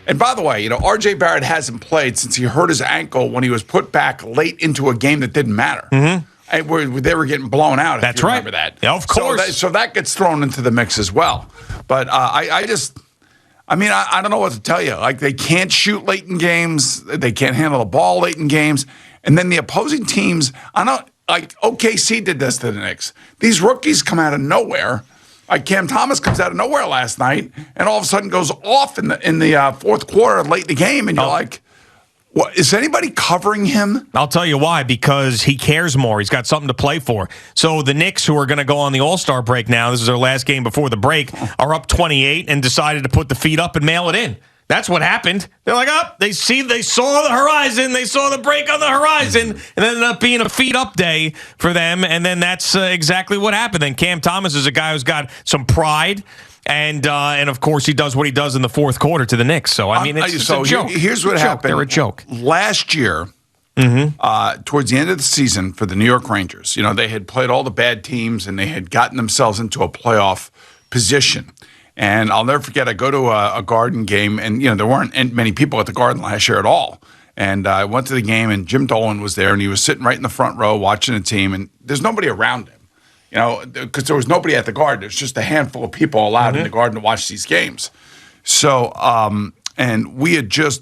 And by the way, R.J. Barrett hasn't played since he hurt his ankle when he was put back late into a game that didn't matter. Mm-hmm. And where they were getting blown out. That's if you right. Remember that? Yeah, of course. So that gets thrown into the mix as well. But I don't know what to tell you. Like, they can't shoot late in games. They can't handle the ball late in games. And then the opposing teams, like OKC did this to the Knicks. These rookies come out of nowhere. Like Cam Thomas comes out of nowhere last night and all of a sudden goes off in the fourth quarter late in the game. And you're like, what, is anybody covering him? I'll tell you why, because he cares more. He's got something to play for. So the Knicks, who are going to go on the All-Star break now, this is their last game before the break, are up 28 and decided to put the feet up and mail it in. That's what happened. They're like, they saw the horizon. They saw the break on the horizon. And it ended up being a feet up day for them. And then that's exactly what happened. Then Cam Thomas is a guy who's got some pride. And of course, he does what he does in the fourth quarter to the Knicks. So, I mean, it's a joke. Here's what happened. They're a joke. Last year, towards the end of the season for the New York Rangers, they had played all the bad teams and they had gotten themselves into a playoff position. And I'll never forget, I go to a Garden game, and there weren't many people at the Garden last year at all. And I went to the game, and Jim Dolan was there, and he was sitting right in the front row watching the team, and there's nobody around him. Because there was nobody at the Garden. There's just a handful of people allowed in the Garden to watch these games. So, and we had just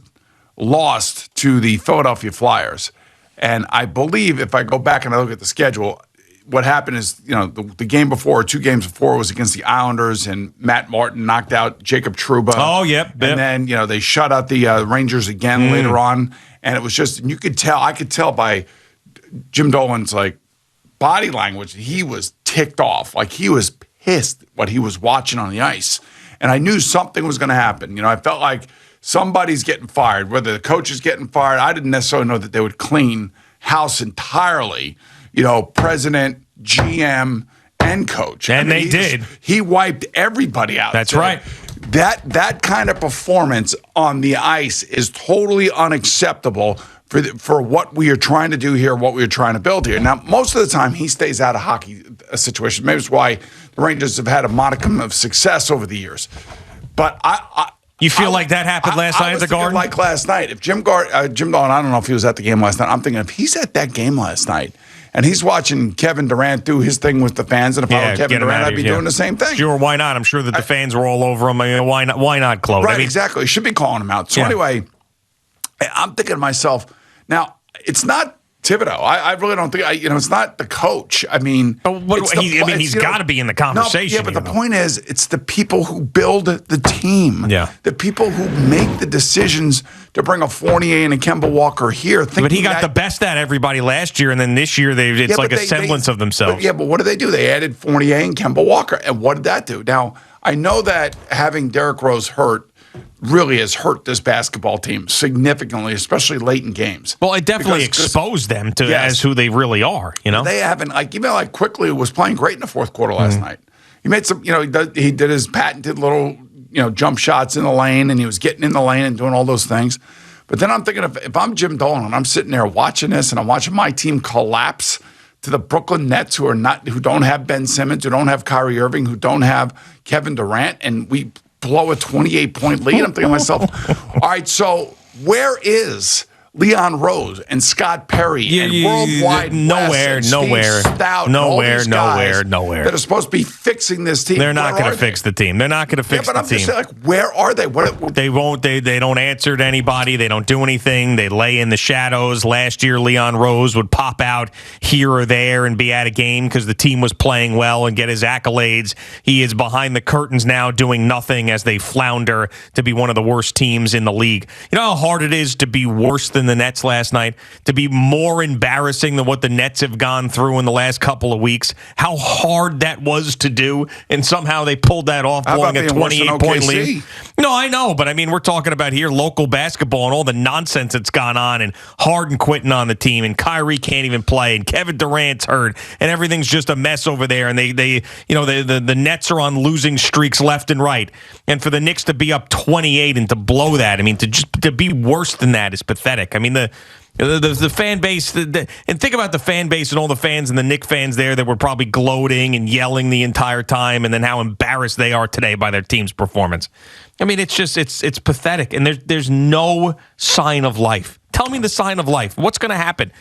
lost to the Philadelphia Flyers. And I believe if I go back and I look at the schedule, what happened is, the game before, 2 games before, was against the Islanders, and Matt Martin knocked out Jacob Trouba. Oh, yep. And then, they shut out the Rangers again later on. And it was just, I could tell by Jim Dolan's, body language, he was ticked off. Like, he was pissed what he was watching on the ice. And I knew something was going to happen. I felt like somebody's getting fired, whether the coach is getting fired. I didn't necessarily know that they would clean house entirely, president, GM, and coach. And they did. He wiped everybody out. That's right. That kind of performance on the ice is totally unacceptable for what we are trying to do here, what we are trying to build here. Now, most of the time, he stays out of hockey situations. Maybe it's why the Rangers have had a modicum of success over the years. But you feel like that happened last night at the Garden? Like last night. If Jim Dolan, I don't know if he was at the game last night. I'm thinking if he's at that game last night and he's watching Kevin Durant do his thing with the fans, and if I were Kevin Durant, I'd be doing the same thing. Sure, why not? I'm sure that the fans were all over him. Why not, Claude? Right, exactly. Should be calling him out. So anyway, I'm thinking to myself, now, it's not Thibodeau. I really don't think, it's not the coach. I mean, he's got to be in the conversation. No, but the point is, it's the people who build the team. Yeah. The people who make the decisions to bring a Fournier and a Kemba Walker here. But he got the best out of everybody last year, and then this year it's like a semblance of themselves. But what did they do? They added Fournier and Kemba Walker. And what did that do? Now, I know that having Derrick Rose hurt really has hurt this basketball team significantly, especially late in games. Well, it definitely exposed them to as who they really are. They haven't Quickly was playing great in the fourth quarter last night. He made some, he did his patented little, jump shots in the lane, and he was getting in the lane and doing all those things. But then I'm thinking, if I'm Jim Dolan and I'm sitting there watching this, and I'm watching my team collapse to the Brooklyn Nets, who don't have Ben Simmons, who don't have Kyrie Irving, who don't have Kevin Durant, and we blow a 28-point lead. I'm thinking to myself, all right, so where is Leon Rose and Scott Perry and Worldwide nowhere West and Steve Stout nowhere that are supposed to be fixing this team? They're not going to fix the team. They're not going to fix the team. But I'm just saying, where are they? They won't. They don't answer to anybody. They don't do anything. They lay in the shadows. Last year, Leon Rose would pop out here or there and be at a game because the team was playing well and get his accolades. He is behind the curtains now doing nothing as they flounder to be one of the worst teams in the league. You know how hard it is to be worse than the Nets last night, to be more embarrassing than what the Nets have gone through in the last couple of weeks, how hard that was to do, and somehow they pulled that off, blowing a 28-point lead. No, I know, but I mean, we're talking about here local basketball and all the nonsense that's gone on, and Harden quitting on the team, and Kyrie can't even play, and Kevin Durant's hurt, and everything's just a mess over there, and the Nets are on losing streaks left and right, and for the Knicks to be up 28 and to blow that, I mean, to be worse than that is pathetic. I mean, The fan base, and think about the fan base and all the fans and the Knicks fans there that were probably gloating and yelling the entire time, and then how embarrassed they are today by their team's performance. I mean, it's just it's pathetic, and there's no sign of life. Tell me the sign of life. What's going to happen?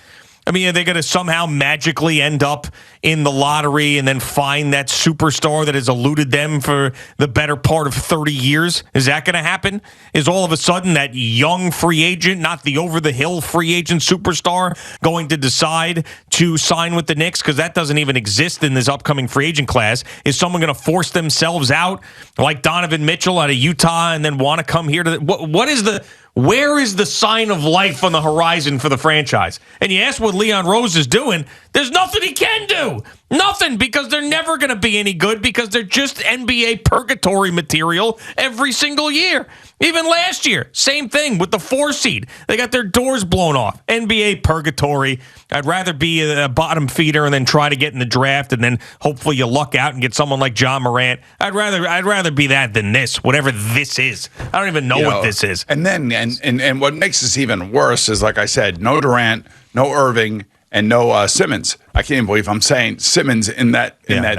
I mean, are they going to somehow magically end up in the lottery and then find that superstar that has eluded them for the better part of 30 years? Is that going to happen? Is all of a sudden that young free agent, not the over-the-hill free agent superstar, going to decide to sign with the Knicks? Because that doesn't even exist in this upcoming free agent class. Is someone going to force themselves out like Donovan Mitchell out of Utah and then want to come here to where is the sign of life on the horizon for the franchise? And you ask what Leon Rose is doing, there's nothing he can do. Nothing, because they're never going to be any good because they're just NBA purgatory material every single year. Even last year, same thing with the 4 seed. They got their doors blown off. NBA purgatory. I'd rather be a bottom feeder and then try to get in the draft and then hopefully you luck out and get someone like John Morant. I'd rather be that than this, whatever this is. I don't even know what this is. And then and what makes this even worse is, like I said, no Durant, no Irving, and no Simmons. I can't even believe I'm saying Simmons in that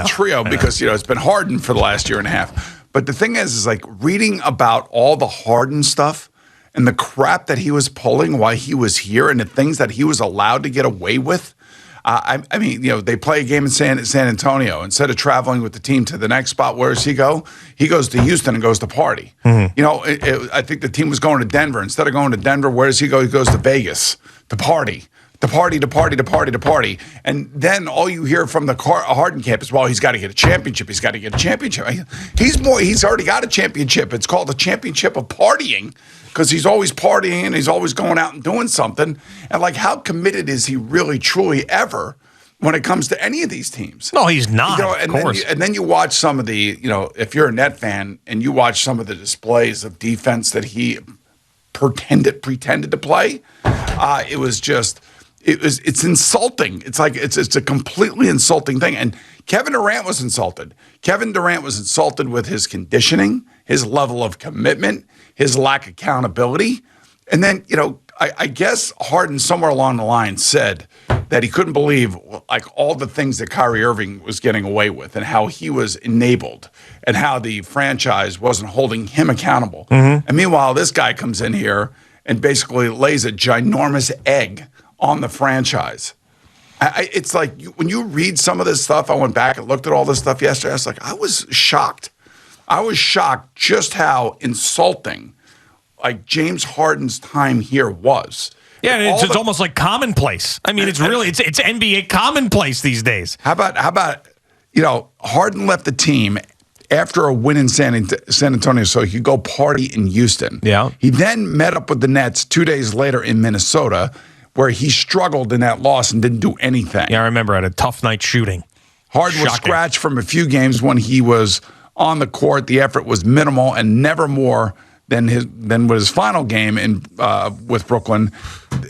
trio because it's been Harden for the last year and a half. But the thing is like reading about all the Harden stuff and the crap that he was pulling while he was here and the things that he was allowed to get away with. I mean, they play a game in San Antonio. Instead of traveling with the team to the next spot, where does he go? He goes to Houston and goes to party. Mm-hmm. I think the team was going to Denver. Instead of going to Denver, where does he go? He goes to Vegas to party. To party. And then all you hear from the Harden camp is, well, he's got to get a championship. He's already got a championship. It's called the championship of partying because he's always partying and he's always going out and doing something. And like, how committed is he really, truly ever when it comes to any of these teams? No, he's not, of course. And then you watch some of the, if you're a Net fan and you watch some of the displays of defense that he pretended to play, it was just... It's insulting. It's like it's a completely insulting thing. And Kevin Durant was insulted. Kevin Durant was insulted with his conditioning, his level of commitment, his lack of accountability. And then, I guess Harden somewhere along the line said that he couldn't believe like all the things that Kyrie Irving was getting away with and how he was enabled and how the franchise wasn't holding him accountable. Mm-hmm. And meanwhile, this guy comes in here and basically lays a ginormous egg on the franchise. It's like when you read some of this stuff, I went back and looked at all this stuff yesterday. I was shocked. I was shocked just how insulting like James Harden's time here was. Yeah, it's almost like commonplace. I mean, it's NBA commonplace these days. How about Harden left the team after a win in San Antonio so he could go party in Houston. Yeah. He then met up with the Nets 2 days later in Minnesota, where he struggled in that loss and didn't do anything. Yeah, I remember at a tough night shooting. Harden was scratched from a few games when he was on the court. The effort was minimal and never more than his final game with Brooklyn.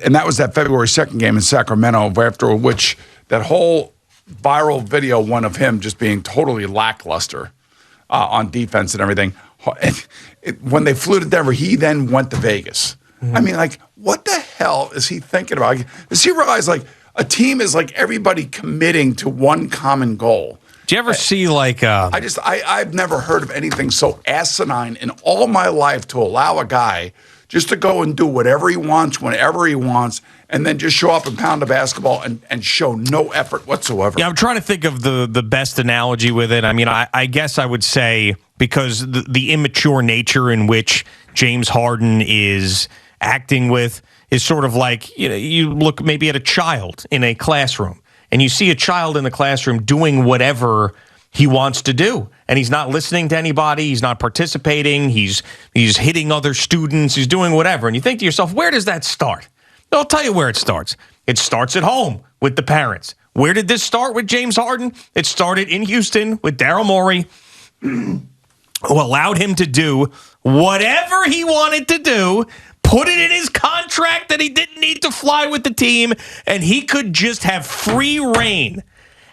And that was that February 2nd game in Sacramento, after which that whole viral video went of him just being totally lackluster on defense and everything. When they flew to Denver, he then went to Vegas. Mm-hmm. I mean, like, what the hell is he thinking about? Does he realize, like, a team is like everybody committing to one common goal? Do you ever see, like... I've never heard of anything so asinine in all my life to allow a guy just to go and do whatever he wants, whenever he wants, and then just show up and pound the basketball and show no effort whatsoever. Yeah, I'm trying to think of the best analogy with it. I mean, I guess I would say, because the immature nature in which James Harden is acting with is sort of like, you look maybe at a child in a classroom and you see a child in the classroom doing whatever he wants to do, and he's not listening to anybody, he's not participating, he's hitting other students, he's doing whatever, and you think to yourself, where does that start? I'll tell you where it starts. It starts at home with the parents. Where did this start with James Harden? It started in Houston with Daryl Morey, who allowed him to do whatever he wanted to do, put it in his contract that he didn't need to fly with the team, and he could just have free reign.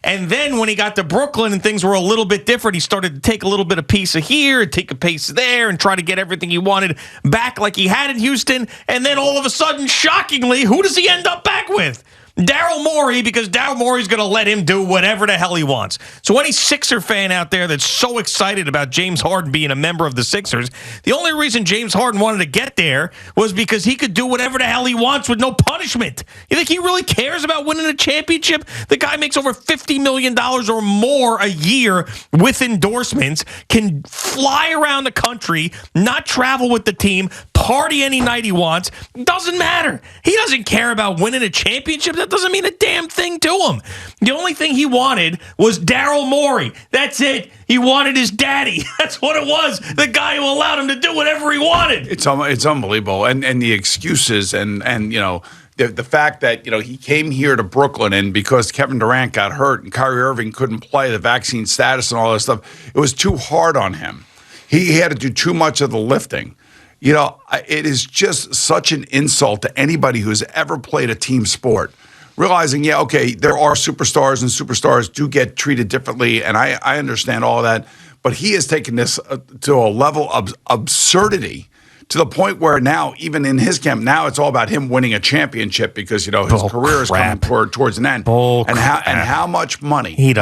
And then when he got to Brooklyn and things were a little bit different, he started to take a little bit of piece of here, take a piece there, and try to get everything he wanted back like he had in Houston. And then all of a sudden, shockingly, who does he end up back with? Daryl Morey, because Daryl Morey's going to let him do whatever the hell he wants. So any Sixer fan out there that's so excited about James Harden being a member of the Sixers, the only reason James Harden wanted to get there was because he could do whatever the hell he wants with no punishment. You think he really cares about winning a championship? The guy makes over $50 million or more a year with endorsements, can fly around the country, not travel with the team, party any night he wants. Doesn't matter. He doesn't care about winning a championship. That doesn't mean a damn thing to him. The only thing he wanted was Daryl Morey. That's it. He wanted his daddy. That's what it was. The guy who allowed him to do whatever he wanted. It's unbelievable. And the excuses and you know, the fact that, you know, he came here to Brooklyn and because Kevin Durant got hurt and Kyrie Irving couldn't play, the vaccine status and all that stuff, it was too hard on him. He had to do too much of the lifting. You know, it is just such an insult to anybody who's ever played a team sport. Realizing, yeah, okay, there are superstars and superstars do get treated differently, and I understand all of that, but he has taken this to a level of absurdity to the point where now, even in his camp, now it's all about him winning a championship because, you know, his career is coming towards an end. How much money,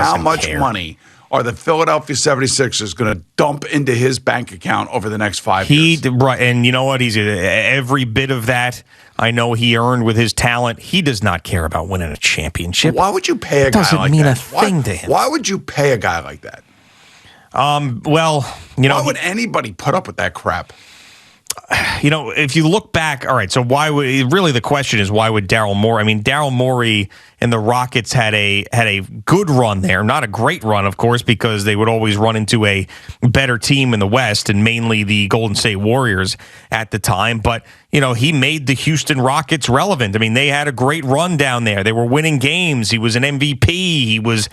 money are the Philadelphia 76ers going to dump into his bank account over the next 5 years? Right, and you know what? He's every bit of that I know he earned with his talent. He does not care about winning a championship. Why would you pay a guy like that? Doesn't mean a thing to him. Why would you pay a guy like that? Well, you know, why would anybody put up with that crap? You know, if you look back, all right, so why would really the question is why would Daryl Morey? I mean, Daryl Morey and the Rockets had a good run there, not a great run, of course, because they would always run into a better team in the West and mainly the Golden State Warriors at the time. But, you know, he made the Houston Rockets relevant. I mean, they had a great run down there. They were winning games. He was an MVP. He was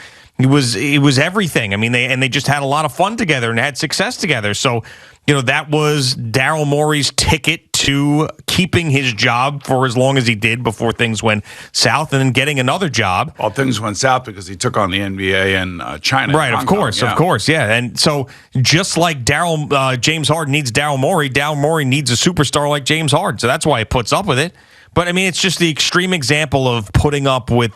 everything. I mean, they just had a lot of fun together and had success together. So, you know, that was Daryl Morey's ticket to keeping his job for as long as he did before things went south and then getting another job. Well, things went south because he took on the NBA and China. Right, of course, yeah. And so just like James Harden needs Daryl Morey needs a superstar like James Harden. So that's why he puts up with it. But, I mean, it's just the extreme example of putting up with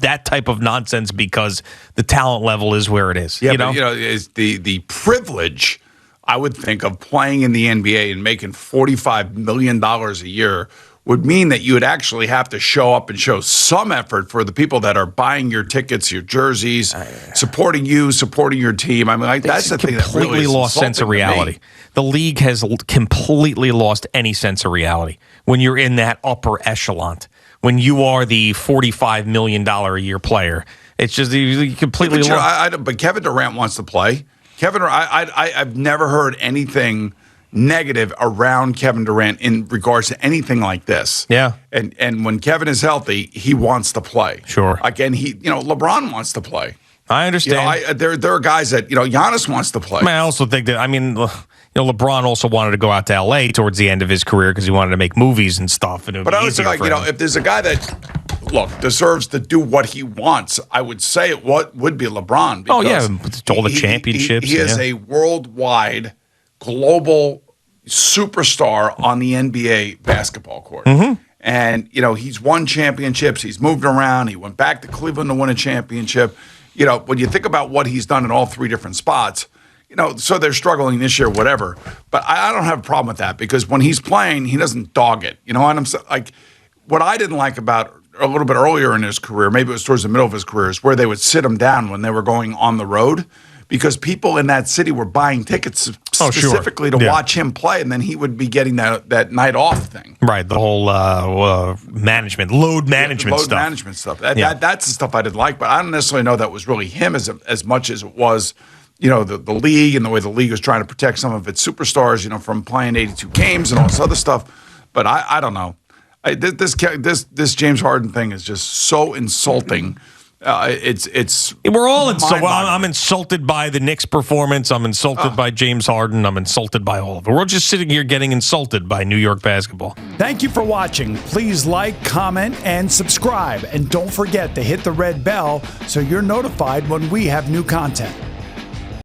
that type of nonsense because the talent level is where it is. Yeah, but, you know, is the privilege, I would think, of playing in the NBA and making $45 million a year would mean that you would actually have to show up and show some effort for the people that are buying your tickets, your jerseys, supporting you, supporting your team. I mean, like, that's the thing that really completely lost sense of reality. The league has completely lost any sense of reality when you're in that upper echelon. When you are the $45 million a year player, it's just you completely lost. But Kevin Durant wants to play. I've never heard anything negative around Kevin Durant in regards to anything like this. Yeah. And when Kevin is healthy, he wants to play. Sure. Again, LeBron wants to play. I understand. You know, there are guys that, Giannis wants to play. I also think that, LeBron also wanted to go out to L.A. towards the end of his career because he wanted to make movies and stuff. But I would say, if there's a guy that, deserves to do what he wants, I would say it would be LeBron. Oh, yeah, all the championships. He is a worldwide, global superstar on the NBA basketball court. Mm-hmm. And, he's won championships. He's moved around. He went back to Cleveland to win a championship. When you think about what he's done in all three different spots, so they're struggling this year, whatever. But I don't have a problem with that because when he's playing, he doesn't dog it. And I'm like, what I didn't like about a little bit earlier in his career, maybe it was towards the middle of his career, is where they would sit him down when they were going on the road because people in that city were buying tickets specifically to watch him play, and then he would be getting that night off thing. Right, the whole load management stuff. That's the stuff I didn't like, but I don't necessarily know that was really him as much as it was, the league and the way the league was trying to protect some of its superstars, from playing 82 games and all this other stuff. But I don't know. This James Harden thing is just so insulting We're all insulted. I'm insulted by the Knicks' performance. I'm insulted by James Harden. I'm insulted by all of it. We're just sitting here getting insulted by New York basketball. Thank you for watching. Please like, comment, and subscribe. And don't forget to hit the red bell so you're notified when we have new content.